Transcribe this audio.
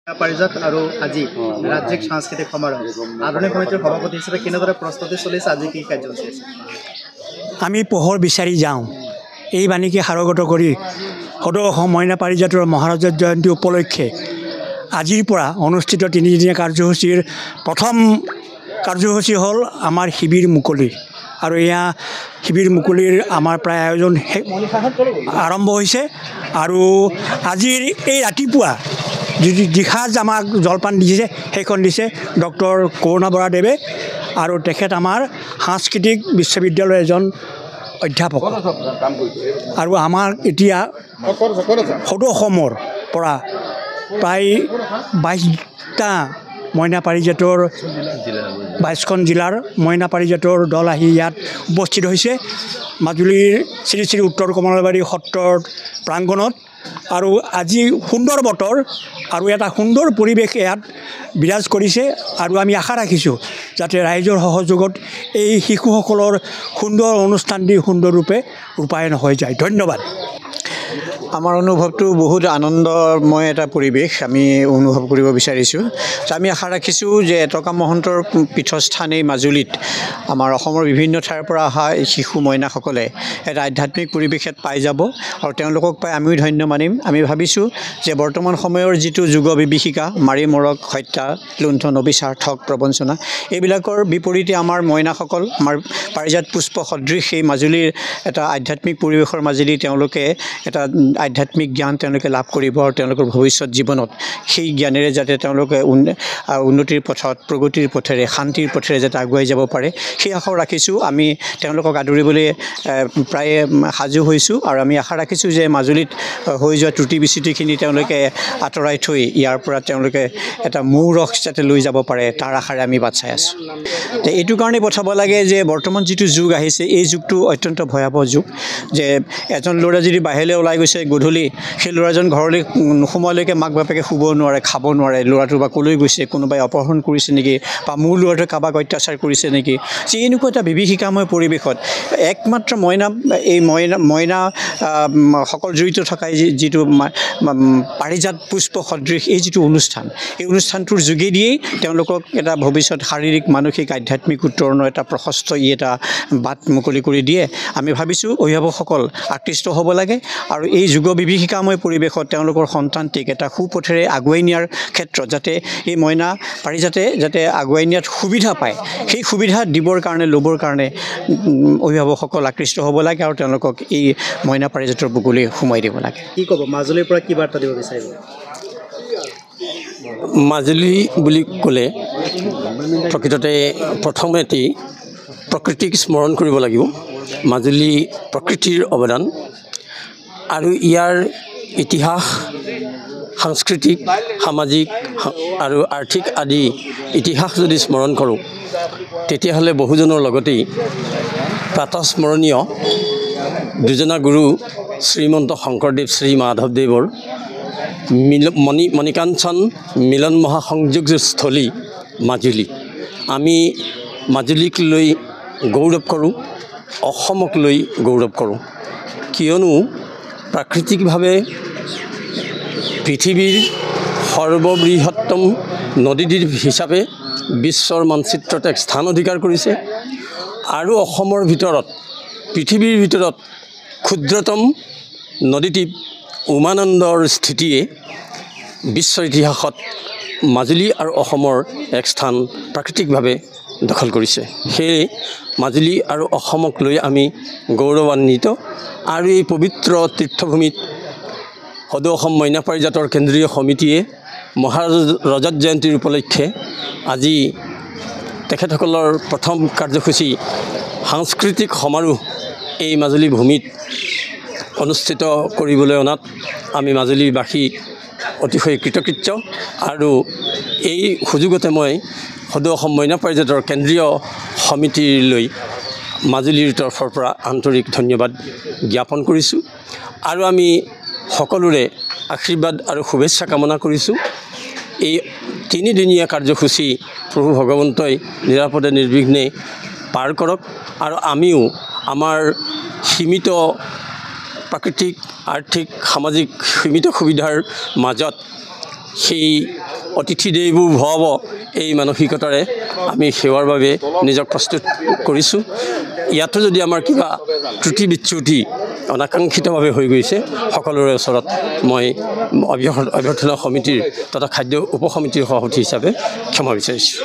পাৰিজাত আৰু আজি ৰাজ্যিক সাংস্কৃতিক সমাৰোহ আধুনিক সমিতিৰ সভাপতি হিচাপে কেনেদৰে প্ৰস্তুতি চলিছে, আজি কি কাৰ্যসূচী আছে? আমি পোহৰ বিচাৰি যাওঁ, এই বাণীকে সাৰোগত কৰি সদৌ অসম মইনা পাৰিজাতৰ মহাৰাজৰ জয়ন্তী উপলক্ষে আজিৰ পৰা অনুষ্ঠিত তিনিদিনীয়া কাৰ্যসূচীৰ প্ৰথম কাৰ্যসূচী হ'ল আমাৰ শিবিৰ মুকলি। আৰু এয়া শিবিৰ মুকলিৰ আমাৰ প্ৰায় আয়োজন আৰম্ভ হৈছে। আৰু আজিৰ এই ৰাতিপুৱা যিসাঁজ আমাক জলপান দিছে সেইখন দিছে ডক্টৰ কৰুণা বৰাদেৱে, আৰু তেখেত আমাৰ সাংস্কৃতিক বিশ্ববিদ্যালয়ৰ এজন অধ্যাপক। আৰু আমাৰ এতিয়া সদৌ অসমৰ পৰা প্ৰায় 22টা মইনা পাৰিজাতৰ 22খন জিলাৰ মইনা পাৰিজাতৰ দল আহি ইয়াত উপস্থিত হৈছে মাজুলীৰ শ্ৰী শ্ৰী উত্তৰ কমলাবাৰী সত্ৰৰ প্ৰাংগণত। আৰু আজি সুন্দৰ বতৰ আৰু এটা সুন্দৰ পৰিৱেশ ইয়াত বিৰাজ কৰিছে। আৰু আমি আশা ৰাখিছোঁ যাতে ৰাইজৰ সহযোগত এই শিশুসকলৰ সুন্দৰ অনুষ্ঠানটি সুন্দৰৰূপে ৰূপায়ণ হৈ যায়। ধন্যবাদ। আমাৰ অনুভৱটো বহুত আনন্দময় এটা পৰিৱেশ আমি অনুভৱ কৰিব বিচাৰিছোঁ। আমি আশা ৰাখিছোঁ যে এটকা মহন্তৰ পীঠস্থান এই মাজুলীত আমাৰ অসমৰ বিভিন্ন ঠাইৰ পৰা অহা শিশু মইনাসকলে এটা আধ্যাত্মিক পৰিৱেশ ইয়াত পাই যাব, আৰু তেওঁলোকক পাই আমিও ধন্য মানিম। আমি ভাবিছোঁ যে বৰ্তমান সময়ৰ যিটো যুগ বিভীষিকা, মাৰি মৰক, হত্যা, লুণ্ঠন, অবিচাৰ, ঠগ, প্ৰবঞ্চনা, এইবিলাকৰ বিপৰীতে আমাৰ মইনাসকল, আমাৰ পাৰিজাত পুষ্প সদৃশ সেই মাজুলীৰ এটা আধ্যাত্মিক পৰিৱেশৰ মাজেদি তেওঁলোকে এটা আধ্যাত্মিক জ্ঞান তেওঁলোকে লাভ কৰিব, আৰু তেওঁলোকৰ ভৱিষ্যত জীৱনত সেই জ্ঞানেৰে যাতে তেওঁলোকে উন্নতিৰ পথত, প্ৰগতিৰ পথেৰে, শান্তিৰ পথেৰে যাতে আগুৱাই যাব পাৰে, সেই আশাও ৰাখিছোঁ। আমি তেওঁলোকক আদৰিবলৈ প্ৰায়ে সাজু হৈছোঁ, আৰু আমি আশা ৰাখিছোঁ যে মাজুলীত হৈ যোৱা ত্ৰুটি বিচ্যুতিখিনি তেওঁলোকে আঁতৰাই থৈ ইয়াৰ পৰা তেওঁলোকে এটা মৌ ৰস যাতে লৈ যাব পাৰে, তাৰ আশাৰে আমি বাট চাই আছোঁ। এইটো কাৰণেই পঠাব লাগে যে বৰ্তমান যিটো যুগ আহিছে, এই যুগটো অত্যন্ত ভয়াৱহ যুগ। যে এজন ল'ৰা যদি বাহিৰলৈ ওলাই গৈছে গধূলি, সেই ল'ৰাজন ঘৰলৈ নোসোমোৱালৈকে মাক বাপেকে শুব নোৱাৰে, খাব নোৱাৰে। ল'ৰাটো বা ক'লৈ গৈছে, কোনোবাই অপহৰণ কৰিছে নেকি, বা মোৰ ল'ৰাটোৱে কাৰোবাক অত্যাচাৰ কৰিছে নেকি। যে এনেকুৱা এটা বিভীষিকাময় পৰিৱেশত একমাত্ৰ মইনা সকল জড়িত থকা যিটো পাৰিজাত পুষ্প সদৃশ এই যিটো অনুষ্ঠান, এই অনুষ্ঠানটোৰ যোগেদিয়েই তেওঁলোকক এটা ভৱিষ্যত শাৰীৰিক, মানসিক, আধ্যাত্মিক উত্তৰণৰ এটা প্ৰশস্ত এটা বাট মুকলি কৰি দিয়ে। আমি ভাবিছোঁ অভিভাৱকসকল আকৃষ্ট হ'ব লাগে, আৰু এই যুগ বিভীষিকাময় পৰিৱেশত তেওঁলোকৰ সন্তানটিক এটা সুপথেৰে আগুৱাই নিয়াৰ ক্ষেত্ৰত যাতে এই মইনা পাৰিজাতে যাতে আগুৱাই নিয়াত সুবিধা পায়, সেই সুবিধা দিবৰ কাৰণে, ল'বৰ কাৰণে অভিভাৱকসকল আকৃষ্ট হ'ব লাগে, আৰু তেওঁলোকক এই মইনা পাৰিজাতৰ বুকুলৈ সোমাই দিব লাগে। কি ক'ব, মাজুলীৰ পৰা কি বাৰ্তা দিব বিচাৰিব? মাজুলী বুলি ক'লে প্ৰকৃততে প্ৰথমতে প্ৰকৃতিক স্মৰণ কৰিব লাগিব। মাজুলী প্ৰকৃতিৰ অৱদান আৰু ইয়াৰ ইতিহাস, সাংস্কৃতিক, সামাজিক আৰু আৰ্থিক আদি ইতিহাস যদি স্মৰণ কৰোঁ, তেতিয়াহ'লে বহুজনৰ লগতেই প্ৰাতঃস্মৰণীয় দুজনা গুৰু শ্ৰীমন্ত শংকৰদেৱ, শ্ৰী মাধৱদেৱৰ মণিকাঞ্চন মিলন মহাসংযোগস্থলী মাজুলী। আমি মাজুলীক লৈ গৌৰৱ কৰোঁ, অসমক লৈ গৌৰৱ কৰোঁ, কিয়নো প্ৰাকৃতিকভাৱে পৃথিৱীৰ সৰ্ববৃহত্তম নদীদ্বীপ হিচাপে বিশ্বৰ মানচিত্ৰত এক স্থান অধিকাৰ কৰিছে, আৰু অসমৰ ভিতৰত, পৃথিৱীৰ ভিতৰত ক্ষুদ্ৰতম নদীদ্বীপ উমানন্দৰ স্থিতিয়ে বিশ্ব ইতিহাসত মাজুলী আৰু অসমৰ এক স্থান প্ৰাকৃতিকভাৱে দখল কৰিছে। সেয়ে মাজুলী আৰু অসমক লৈ আমি গৌৰৱান্বিত। আৰু এই পবিত্ৰ তীৰ্থভূমিত সদৌ অসম মইনা পাৰিজাতৰ কেন্দ্ৰীয় সমিতিয়ে মহাৰাজৰ ৰজত জয়ন্তীৰ উপলক্ষে আজি তেখেতসকলৰ প্ৰথম কাৰ্যসূচী সাংস্কৃতিক সমাৰোহ এই মাজুলী ভূমিত অনুষ্ঠিত কৰিবলৈ অনাত আমি মাজুলীবাসী অতিশয় কৃতকৃত্য। আৰু এই সুযোগতে মই সদৌ অসম মইনা পাৰিজাতৰ কেন্দ্ৰীয় সমিতিলৈ মাজুলীৰ তৰফৰ পৰা আন্তৰিক ধন্যবাদ জ্ঞাপন কৰিছোঁ, আৰু আমি সকলোৰে আশীৰ্বাদ আৰু শুভেচ্ছা কামনা কৰিছোঁ। এই তিনিদিনীয়া কাৰ্যসূচী প্ৰভু ভগৱন্তই নিৰাপদে নিৰ্বিঘ্নে পাৰ কৰক, আৰু আমিও আমাৰ সীমিত প্ৰাকৃতিক, আৰ্থিক, সামাজিক সীমিত সুবিধাৰ মাজত সেই অতিথি দেৱো ভৱ এই মানসিকতাৰে আমি সেৱাৰ বাবে নিজক প্ৰস্তুত কৰিছোঁ। ইয়াতো যদি আমাৰ কিবা ত্ৰুটি বিচ্যুতি অনাকাংক্ষিতভাৱে হৈ গৈছে সকলোৰে ওচৰত মই অভ্যৰ্থনা সমিতিৰ তথা খাদ্য উপসমিতিৰ সভাপতি হিচাপে ক্ষমা বিচাৰিছোঁ।